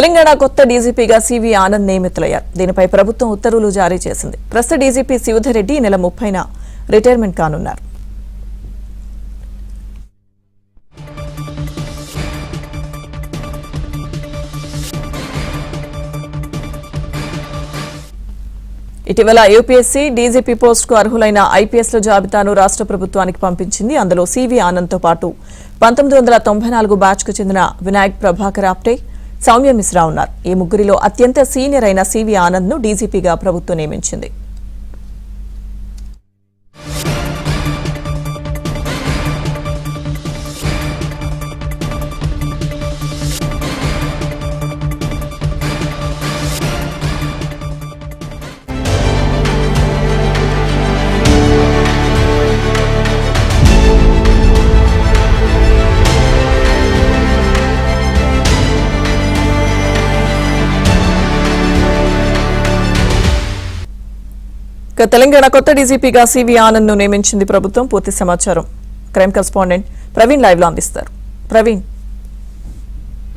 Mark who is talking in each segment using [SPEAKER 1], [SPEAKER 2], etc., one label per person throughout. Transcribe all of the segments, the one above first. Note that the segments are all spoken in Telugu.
[SPEAKER 1] తెలంగాణ కొత్త డీజీపీగా సివి ఆనంద్ నియమితులయ్యారు. దీనిపై ప్రభుత్వం ఉత్తర్వులు జారీ చేసింది. ప్రస్తుత డీజీపీ శివధర్ రెడ్డి నెల 30న రిటైర్మెంట్ కానున్నారు. ఇటీవల యూపీఎస్సీ డీజీపీ పోస్టుకు అర్హులైన ఐపీఎస్ల జాబితాను రాష్ట్ర ప్రభుత్వానికి పంపించింది. అందులో సివి ఆనంద్తో పాటు 1994 బ్యాచ్కు చెందిన వినాయక్ ప్రభాకర్ ఆప్టే, సౌమ్య మిశ్రా ఉన్నారు. ఈ ముగ్గురిలో అత్యంత సీనియర్ అయిన సివి ఆనంద్ను డీజీపీగా ప్రభుత్వం నియమించింది. తెలంగాణ కొత్త డీజీపీగా సివి ఆనంద్ ను నియమించింది ప్రభుత్వం. పూర్తి సమాచారం క్రైమ్ కరెస్పాండెంట్ ప్రవీణ్ లైవ్ లో అందిస్తారు. ప్రవీణ్,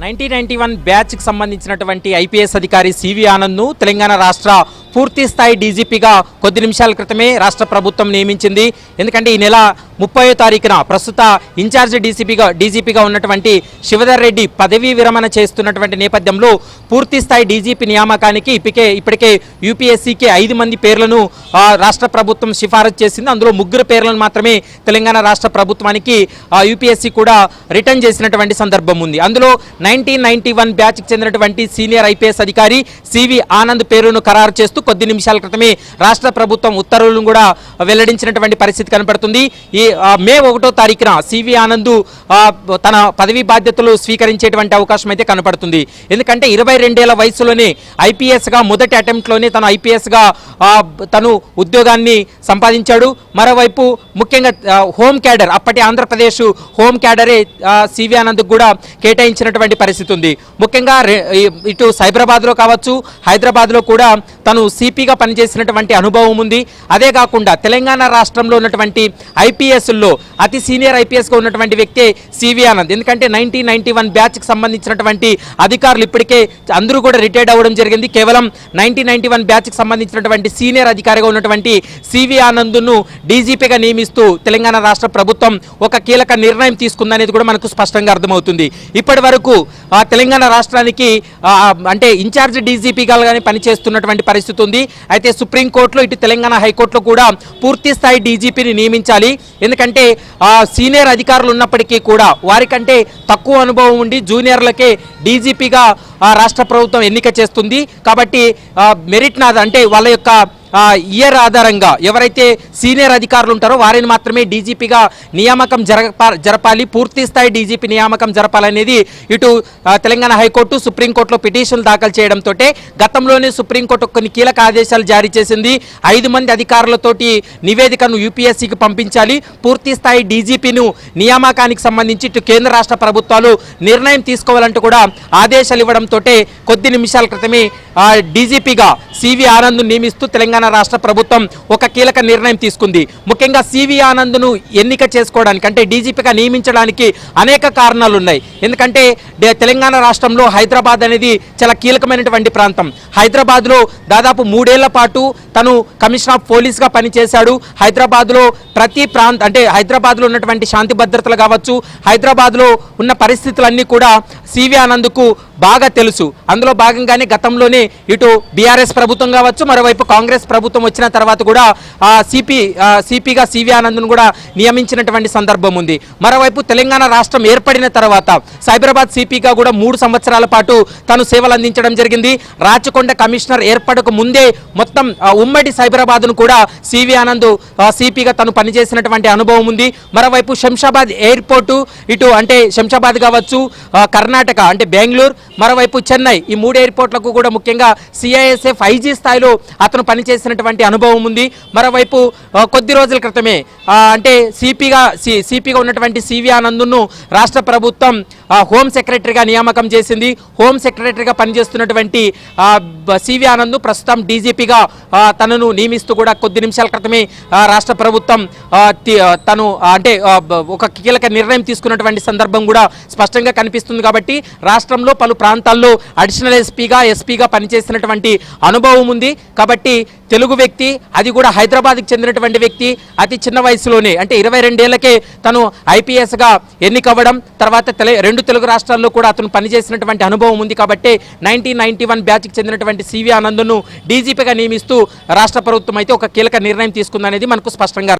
[SPEAKER 2] 1991 బ్యాచ్ కి సంబంధించినటువంటి ఐపీఎస్ అధికారి సివి ఆనంద్ ను తెలంగాణ రాష్ట్ర పూర్తి స్థాయి డీజీపీగా కొద్ది నిమిషాల క్రితమే రాష్ట్ర ప్రభుత్వం నియమించింది. ఎందుకంటే ఈ నెల 30వ తారీఖున ప్రస్తుత ఇన్ఛార్జ్ డీజీపీగా ఉన్నటువంటి శివధర్ రెడ్డి పదవీ విరమణ చేస్తున్నటువంటి నేపథ్యంలో పూర్తి స్థాయి డీజీపీ నియామకానికి ఇప్పటికే యూపీఎస్సీకి 5 మంది పేర్లను రాష్ట్ర ప్రభుత్వం సిఫారసు చేసింది. అందులో 3 పేర్లను మాత్రమే తెలంగాణ రాష్ట్ర ప్రభుత్వానికి యూపీఎస్సీ కూడా రిటర్న్ చేసినటువంటి సందర్భం ఉంది. అందులో 1991 బ్యాచ్కి చెందినటువంటి సీనియర్ ఐపీఎస్ అధికారి సివి ఆనంద్ పేరును ఖరారు చేస్తూ కొద్ది నిమిషాల క్రితమే రాష్ట్ర ప్రభుత్వం ఉత్తర్వులను కూడా వెల్లడించినటువంటి పరిస్థితి కనపడుతుంది. ఈ మే 1వ తారీఖున సివి ఆనంద్ తన పదవీ బాధ్యతలు స్వీకరించేటువంటి అవకాశం అయితే కనపడుతుంది. ఎందుకంటే 22 ఏళ్ల వయసులోనే ఐపీఎస్గా మొదటి అటెంప్ట్లోనే తను ఐపీఎస్గా తను ఉద్యోగాన్ని సంపాదించాడు. మరోవైపు ముఖ్యంగా హోమ్ క్యాడర్, అప్పటి ఆంధ్రప్రదేశ్ హోమ్ క్యాడరే సివి ఆనంద్ కూడా కేటాయించినటువంటి పరిస్థితి ఉంది. ముఖ్యంగా ఇటు సైబరాబాద్లో కావచ్చు, హైదరాబాద్లో కూడా తను సిపిగా పనిచేసినటువంటి అనుభవం ఉంది. అదే కాకుండా తెలంగాణ రాష్ట్రంలో ఉన్నటువంటి ఐపీఎస్లో అతి సీనియర్ ఐపీఎస్గా ఉన్నటువంటి వ్యక్తే సివి ఆనంద్. ఎందుకంటే 1991 బ్యాచ్కి సంబంధించినటువంటి అధికారులు ఇప్పటికే అందరూ కూడా రిటైర్డ్ అవ్వడం జరిగింది. కేవలం 1991 బ్యాచ్కి సంబంధించినటువంటి సీనియర్ అధికారిగా ఉన్నటువంటి సివి ఆనంద్ను డీజీపీగా నియమిస్తూ తెలంగాణ రాష్ట్ర ప్రభుత్వం ఒక కీలక నిర్ణయం తీసుకుందనేది కూడా మనకు స్పష్టంగా అర్థమవుతుంది. ఇప్పటి వరకు తెలంగాణ రాష్ట్రానికి అంటే ఇన్ఛార్జ్ డీజీపీగా కానీ పనిచేస్తున్నటువంటి పరిస్థితి ఉంది. అయితే సుప్రీంకోర్టులో ఇటు తెలంగాణ హైకోర్టులో కూడా పూర్తి స్థాయి డీజీపీని నియమించాలి. ఎందుకంటే సీనియర్ అధికారులు ఉన్నప్పటికీ కూడా వారికంటే తక్కువ అనుభవం ఉండి జూనియర్లకే డీజీపీగా రాష్ట్ర ప్రభుత్వం ఎన్నిక చేస్తుంది. కాబట్టి మెరిట్ అంటే వాళ్ళ యొక్క ఇయర్ ఆధారంగా ఎవరైతే సీనియర్ అధికారులు ఉంటారో వారిని మాత్రమే డీజీపీగా నియామకం జరపాలి, పూర్తి స్థాయి డీజీపీ నియామకం జరపాలనేది ఇటు తెలంగాణ హైకోర్టు సుప్రీంకోర్టులో పిటిషన్లు దాఖలు చేయడంతో గతంలోనే సుప్రీంకోర్టు కొన్ని కీలక ఆదేశాలు జారీ చేసింది. 5 మంది అధికారులతోటి నివేదికను యూపీఎస్సీకి పంపించాలి, పూర్తి స్థాయి డీజీపీను నియామకానికి సంబంధించి ఇటు కేంద్ర రాష్ట్ర ప్రభుత్వాలు నిర్ణయం తీసుకోవాలంటూ కూడా ఆదేశాలు ఇవ్వడంతో కొద్ది నిమిషాల క్రితమే డీజీపీగా సివి ఆనంద్ నియమిస్తూ తెలంగాణ రాష్ట్ర ప్రభుత్వం ఒక కీలక నిర్ణయం తీసుకుంది. ముఖ్యంగా సివి ఆనంద్ను ఎన్నిక చేసుకోవడానికి అంటే డీజీపీగా నియమించడానికి అనేక కారణాలు ఉన్నాయి. ఎందుకంటే తెలంగాణ రాష్ట్రంలో హైదరాబాద్ అనేది చాలా కీలకమైనటువంటి ప్రాంతం. హైదరాబాద్లో దాదాపు 3 ఏళ్ల పాటు తను కమిషనర్ ఆఫ్ పోలీస్గా పనిచేశాడు. హైదరాబాద్లో ప్రతి అంటే హైదరాబాద్లో ఉన్నటువంటి శాంతి భద్రతలు కావచ్చు, హైదరాబాద్లో ఉన్న పరిస్థితులన్నీ కూడా సివి ఆనంద్కు బాగా తెలుసు. అందులో భాగంగానే గతంలోనే ఇటు బీఆర్ఎస్ ప్రభుత్వం కావచ్చు, మరోవైపు కాంగ్రెస్ ప్రభుత్వం వచ్చిన తర్వాత కూడా సిపిగా సివి ఆనంద్ను కూడా నియమించినటువంటి సందర్భం ఉంది. మరోవైపు తెలంగాణ రాష్ట్రం ఏర్పడిన తర్వాత సైబరాబాద్ సిపిగా కూడా 3 సంవత్సరాల పాటు తను సేవలు అందించడం జరిగింది. రాచకొండ కమిషనర్ ఏర్పడక ముందే మొత్తం ఉమ్మడి సైబరాబాద్ను కూడా సివి ఆనంద్ సిపిగా తను పనిచేసినటువంటి అనుభవం ఉంది. మరోవైపు శంషాబాద్ ఎయిర్పోర్టు ఇటు అంటే శంషాబాద్ కావచ్చు, కర్ణాటక అంటే బెంగళూరు, మరోవైపు చెన్నై, ఈ 3 ఎయిర్పోర్ట్లకు కూడా ముఖ్యంగా సిఐఎస్ఎఫ్ ఐజీ స్థాయిలో అతను పనిచేసినటువంటి అనుభవం ఉంది. మరోవైపు కొద్ది రోజుల క్రితమే అంటే సిపిగా ఉన్నటువంటి సివి ఆనంద్ను రాష్ట్ర ప్రభుత్వం హోమ్ సెక్రటరీగా నియామకం చేసింది. హోమ్ సెక్రటరీగా పనిచేస్తున్నటువంటి సివి ఆనంద్ ప్రస్తుతం డీజీపీగా తనను నియమిస్తూ కూడా కొద్ది నిమిషాల క్రితమే రాష్ట్ర ప్రభుత్వం తను అంటే ఒక కీలక నిర్ణయం తీసుకున్నటువంటి సందర్భం కూడా స్పష్టంగా కనిపిస్తుంది. కాబట్టి రాష్ట్రంలో పలు ప్రాంతాల్లో అడిషనల్ ఎస్పీగా పనిచేసినటువంటి అనుభవం ఉంది. కాబట్టి తెలుగు వ్యక్తి, అది కూడా హైదరాబాద్కి చెందినటువంటి వ్యక్తి, అతి చిన్న వయసులోనే అంటే 22 ఏళ్లకే తను ఐపీఎస్గా ఎన్నికవ్వడం, తర్వాత 2 తెలుగు రాష్ట్రాల్లో కూడా అతను పనిచేసినటువంటి అనుభవం ఉంది. కాబట్టి 1991 బ్యాచ్కి చెందినటువంటి సివి ఆనంద్ను డీజీపీగా నియమిస్తూ రాష్ట్ర ప్రభుత్వం అయితే ఒక కీలక నిర్ణయం తీసుకుందనేది మనకు స్పష్టంగా